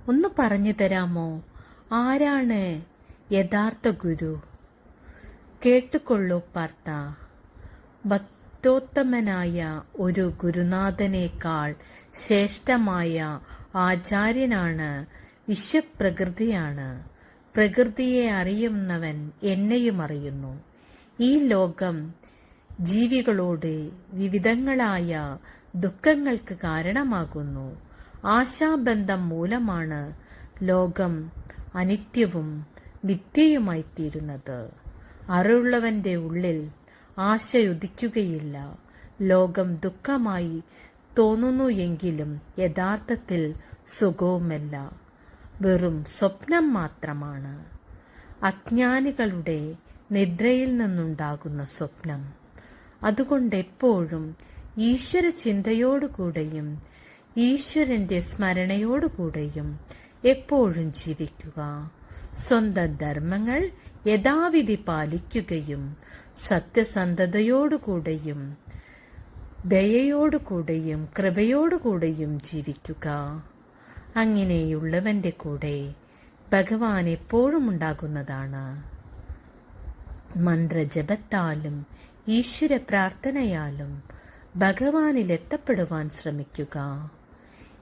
ഒന്ന് പറഞ്ഞു തരാമോ? ആരാണ് യഥാർത്ഥ ഗുരു? കേട്ടുകൊള്ളൂ പാർത്ത. ഭക്തോത്തമനായ ഒരു ഗുരുനാഥനേക്കാൾ ശ്രേഷ്ഠമായ ആചാര്യനാണ് വിശ്വപ്രകൃതിയാണ്. പ്രകൃതിയെ അറിയുന്നവൻ എന്നെയും അറിയുന്നു. ഈ ലോകം ജീവികളോട് വിവിധങ്ങളായ ദുഃഖങ്ങൾക്ക് കാരണമാകുന്നു. ആശാബന്ധം മൂലമാണ് ലോകം അനിത്യവും മിഥ്യയുമായിത്തീരുന്നത്. അറിവുള്ളവന്റെ ഉള്ളിൽ ആശയുദിക്കുകയില്ല. ലോകം ദുഃഖമായി തോന്നുന്നു എങ്കിലും യഥാർത്ഥത്തിൽ സുഖവുമല്ല, വെറും സ്വപ്നം മാത്രമാണ്. അജ്ഞാനികളുടെ നിദ്രയിൽ നിന്നുണ്ടാകുന്ന സ്വപ്നം. അതുകൊണ്ട് എപ്പോഴും ഈശ്വര ചിന്തയോടുകൂടെയും ഈശ്വരന്റെ സ്മരണയോടുകൂടെയും എപ്പോഴും ജീവിക്കുക. സ്വന്തം ധർമ്മങ്ങൾ യഥാവിധി പാലിക്കുകയും സത്യസന്ധതയോടുകൂടെയും ദയയോടുകൂടെയും കൃപയോടുകൂടെയും ജീവിക്കുക. അങ്ങനെയുള്ളവന്റെ കൂടെ ഭഗവാൻ എപ്പോഴും ഉണ്ടാകുന്നതാണ്. മന്ത്രജപത്താലും ഈശ്വര പ്രാർത്ഥനയാലും ഭഗവാനിൽ എത്തപ്പെടുവാൻ ശ്രമിക്കുക.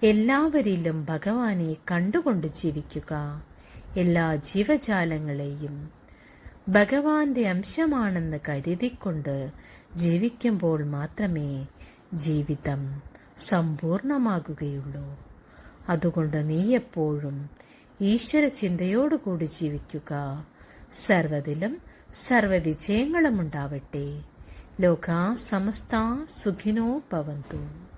എല്ലാവരിലും ഭഗവാനെ കണ്ടുകൊണ്ട് ജീവിക്കുക. എല്ലാ ജീവജാലങ്ങളെയും ഭഗവാന്റെ അംശമാണെന്ന് കരുതിക്കൊണ്ട് ജീവിക്കുമ്പോൾ മാത്രമേ ജീവിതം സമ്പൂർണമാകുകയുള്ളൂ. അതുകൊണ്ട് നീ എപ്പോഴും ഈശ്വര ചിന്തയോടുകൂടി ജീവിക്കുക. സർവ്വതിലും സർവ്വവിജയങ്ങളും ഉണ്ടാവട്ടെ. ലോകാ സമസ്ത സുഖിനോ ഭവന്തു.